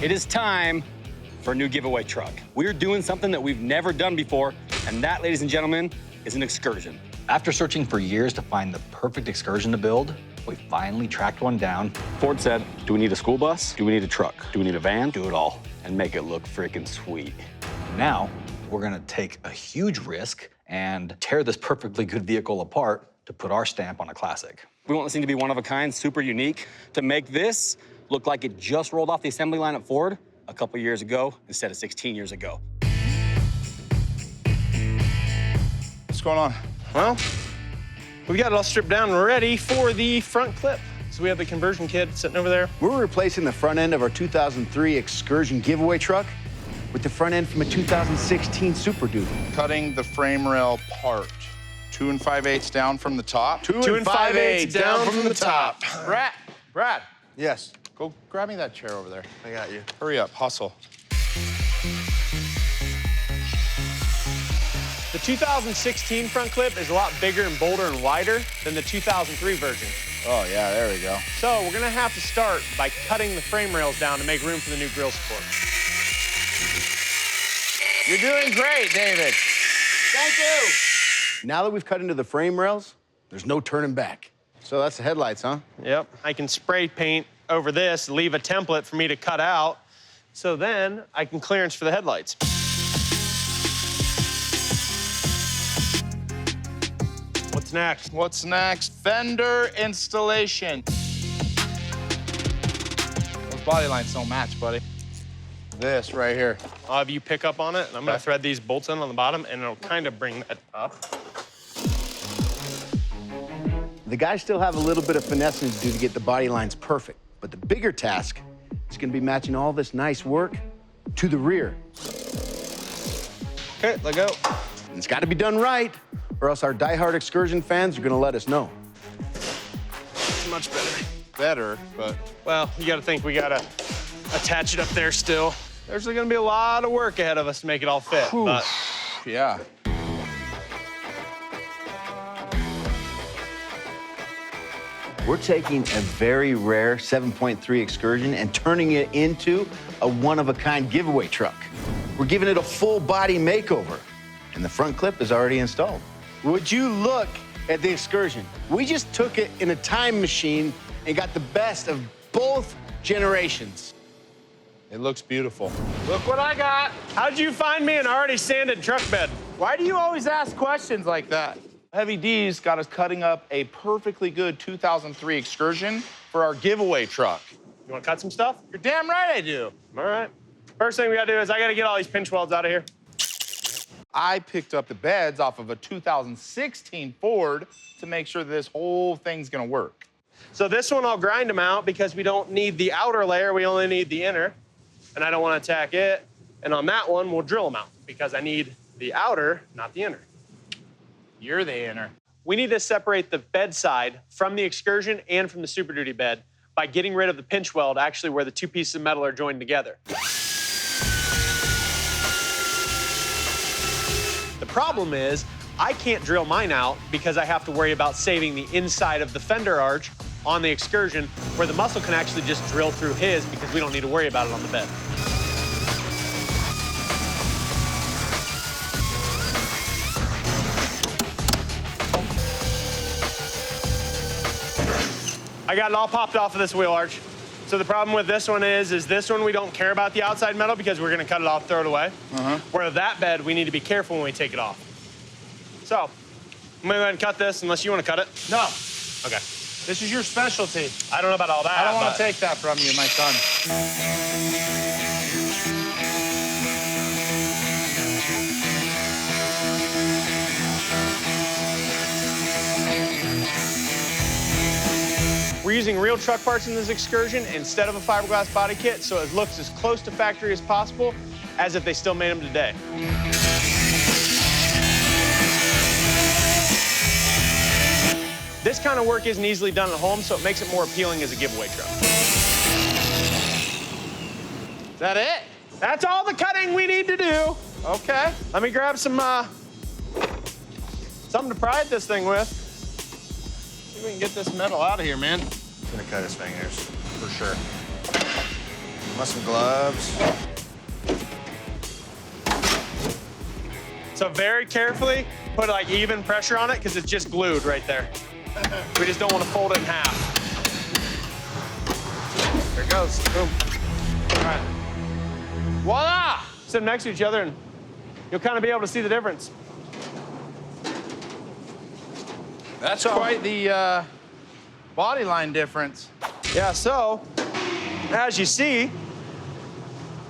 It is time for a new giveaway truck. We're doing something that we've never done before, and that, ladies and gentlemen, is an Excursion. After searching for years to find the perfect Excursion to build, we finally tracked one down. Ford said, do we need a school bus? Do we need a truck? Do we need a van? Do it all, and make it look freaking sweet. Now, we're gonna take a huge risk and tear this perfectly good vehicle apart to put our stamp on a classic. We want this thing to be one of a kind, super unique, to make this look like it just rolled off the assembly line at Ford a couple years ago instead of 16 years ago. What's going on? Well, we got it all stripped down and ready for the front clip. So we have the conversion kit sitting over there. We're replacing the front end of our 2003 Excursion giveaway truck with the front end from a 2016 Super Duty. Cutting the frame rail part. 2 5/8 down from the top. 2 5/8 down from the top. Brad. Yes. Go grab me that chair over there. I got you. Hurry up, hustle. The 2016 front clip is a lot bigger and bolder and wider than the 2003 version. Oh, yeah, there we go. So we're gonna have to start by cutting the frame rails down to make room for the new grille support. You're doing great, David. Thank you. Now that we've cut into the frame rails, there's no turning back. So that's the headlights, huh? Yep. I can spray paint over this, leave a template for me to cut out, so then I can clearance for the headlights. What's next? What's next? Fender installation. Those body lines don't match, buddy. This right here. I'll have you pick up on it, and I'm gonna thread these bolts in on the bottom, and it'll kind of bring that up. The guys still have a little bit of finessing to do to get the body lines perfect, but the bigger task is gonna be matching all this nice work to the rear. Okay, let go. And it's gotta be done right, or else our diehard Excursion fans are gonna let us know. It's much better. Better, but Well, you gotta think we gotta attach it up there still. There's gonna be a lot of work ahead of us to make it all fit, but yeah. We're taking a very rare 7.3 Excursion and turning it into a one-of-a-kind giveaway truck. We're giving it a full body makeover, and the front clip is already installed. Would you look at the Excursion? We just took it in a time machine and got the best of both generations. It looks beautiful. look what I got. How'd you find me an already sanded truck bed? Why do you always ask questions like that? Heavy D's got us cutting up a perfectly good 2003 Excursion for our giveaway truck. You wanna cut some stuff? You're damn right I do. All right. First thing we gotta do is I gotta get all these pinch welds out of here. I picked up the beds off of a 2016 Ford to make sure that this whole thing's gonna work. So this one I'll grind them out because we don't need the outer layer, we only need the inner, and I don't wanna attack it. And on that one, we'll drill them out because I need the outer, not the inner. You're the inner. We need to separate the bed side from the Excursion and from the Super Duty bed by getting rid of the pinch weld, actually where the two pieces of metal are joined together. The problem is, I can't drill mine out because I have to worry about saving the inside of the fender arch on the Excursion, where the muscle can actually just drill through his because we don't need to worry about it on the bed. I got it all popped off of this wheel arch. So the problem with this one is this one we don't care about the outside metal because we're gonna cut it off, throw it away. Where that bed, we need to be careful when we take it off. So, I'm gonna go ahead and cut this unless you wanna cut it. No, Okay. this is your specialty. I don't know about all that. I don't want but- to take that from you, my son. We're using real truck parts in this Excursion instead of a fiberglass body kit, so it looks as close to factory as possible as if they still made them today. This kind of work isn't easily done at home, so it makes it more appealing as a giveaway truck. Is that it? That's all the cutting we need to do. Okay. Let me grab some, something to pry at this thing with. See if we can get this metal out of here, man. He's gonna cut his fingers, for sure. Want some gloves? So very carefully, put like even pressure on it because it's just glued right there. We just don't want to fold it in half. There it goes, boom. All right. Voila! Sit them next to each other and you'll kind of be able to see the difference. That's quite the body line difference. Yeah, so as you see,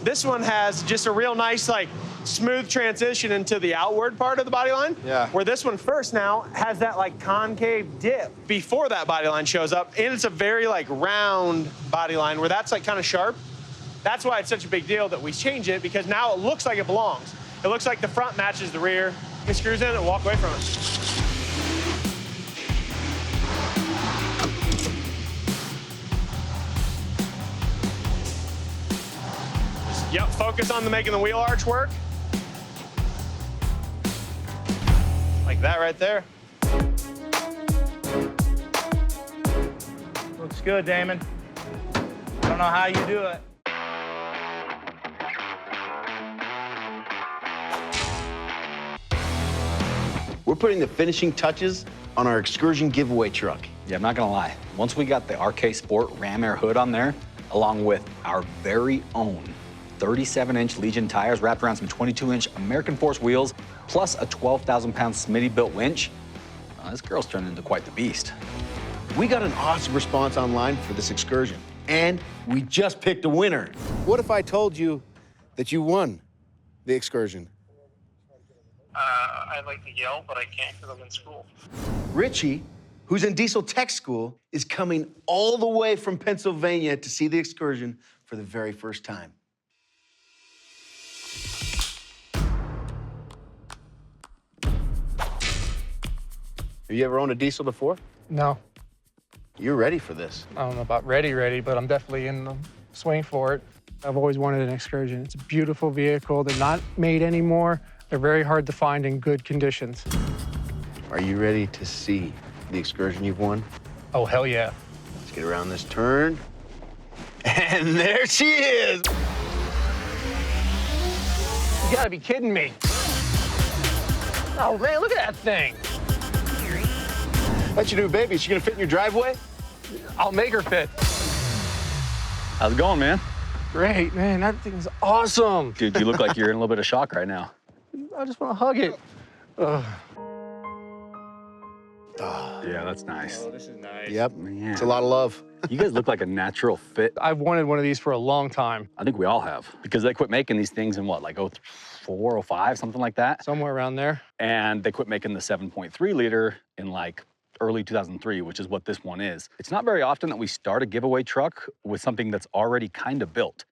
this one has just a real nice, like, smooth transition into the outward part of the body line. Yeah. Where this one first now has that, like, concave dip before that body line shows up. And it's a very, like, round body line where that's, like, kind of sharp. That's why it's such a big deal that we change it, because now it looks like it belongs. It looks like the front matches the rear. It screws in and walk away from it. Yep, focus on making the wheel arch work. Like that right there. Looks good, Damon. I don't know how you do it. We're putting the finishing touches on our Excursion giveaway truck. Yeah, I'm not gonna lie. Once we got the RK Sport Ram Air hood on there, along with our very own 37-inch Legion tires wrapped around some 22-inch American Force wheels, plus a 12,000-pound Smitty-built winch, this girl's turned into quite the beast. We got an awesome response online for this Excursion, and we just picked a winner. What if I told you that you won the Excursion? I'd like to yell, but I can't because I'm in school. Richie, who's in diesel tech school, is coming all the way from Pennsylvania to see the Excursion for the very first time. Have you ever owned a diesel before? No, You're ready for this. I don't know about ready, but I'm definitely in the swing for it. I've always wanted an Excursion. It's a beautiful vehicle. They're not made anymore. They're very hard to find in good conditions. Are you ready to see the Excursion you've won? Oh, hell yeah. Let's get around this turn. And there she is. You gotta be kidding me. Oh, man, look at that thing. That's your new baby. Is she gonna fit in your driveway? I'll make her fit. How's it going, man? Great, man. That thing's awesome. Dude, you look like you're in a little bit of shock right now. I just want to hug it. Ugh. Yeah, that's nice. This is nice. Yep. Man. It's a lot of love. You guys look like a natural fit. I've wanted one of these for a long time. I think we all have, because they quit making these things in what, like 04, 05, something like that? Somewhere around there. And they quit making the 7.3 liter in like early 2003, which is what this one is. It's not very often that we start a giveaway truck with something that's already kind of built.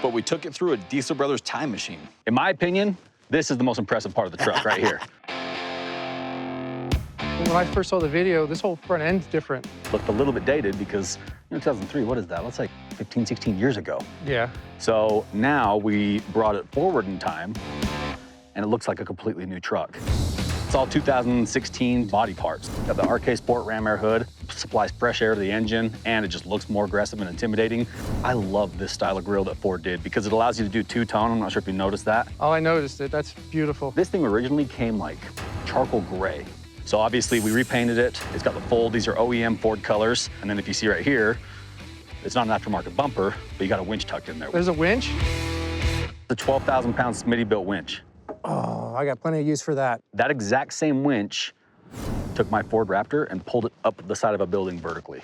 But we took it through a Diesel Brothers time machine. In my opinion, this is the most impressive part of the truck right here. When I first saw the video, this whole front end's different. Looked a little bit dated because, 2003, what is that? That's like 15, 16 years ago. Yeah. So now we brought it forward in time, and it looks like a completely new truck. It's all 2016 body parts. Got the RK Sport Ram Air hood, supplies fresh air to the engine, and it just looks more aggressive and intimidating. I love this style of grille that Ford did because it allows you to do two-tone. I'm not sure if you noticed that. Oh, I noticed it. That's beautiful. This thing originally came like charcoal gray. So obviously we repainted it. It's got the full, these are OEM Ford colors. And then if you see right here, it's not an aftermarket bumper, but you got a winch tucked in there. There's a winch? The 12,000-pound Smitty-built winch. Oh, I got plenty of use for that. That exact same winch took my Ford Raptor and pulled it up the side of a building vertically.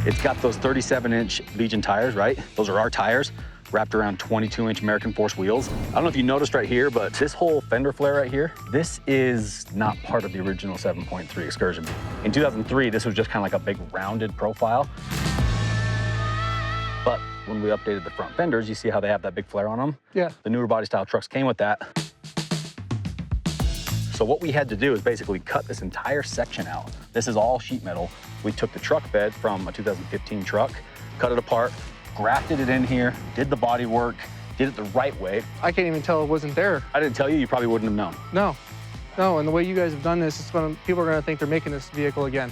It's got those 37-inch Legion tires, right? Those are our tires, wrapped around 22-inch American Force wheels. I don't know if you noticed right here, but this whole fender flare right here, this is not part of the original 7.3 Excursion. In 2003, this was just kind of like a big rounded profile. But when we updated the front fenders, you see how they have that big flare on them? Yeah. The newer body style trucks came with that. So what we had to do is basically cut this entire section out. This is all sheet metal. We took the truck bed from a 2015 truck, cut it apart, grafted it in here, did the body work, did it the right way. I can't even tell it wasn't there. I didn't tell you, you probably wouldn't have known. No. No, and the way you guys have done this, people are gonna think they're making this vehicle again.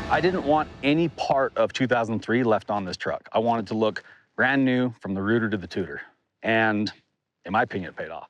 I didn't want any part of 2003 left on this truck. I wanted to look brand new from the rooter to the tutor. And in my opinion, it paid off.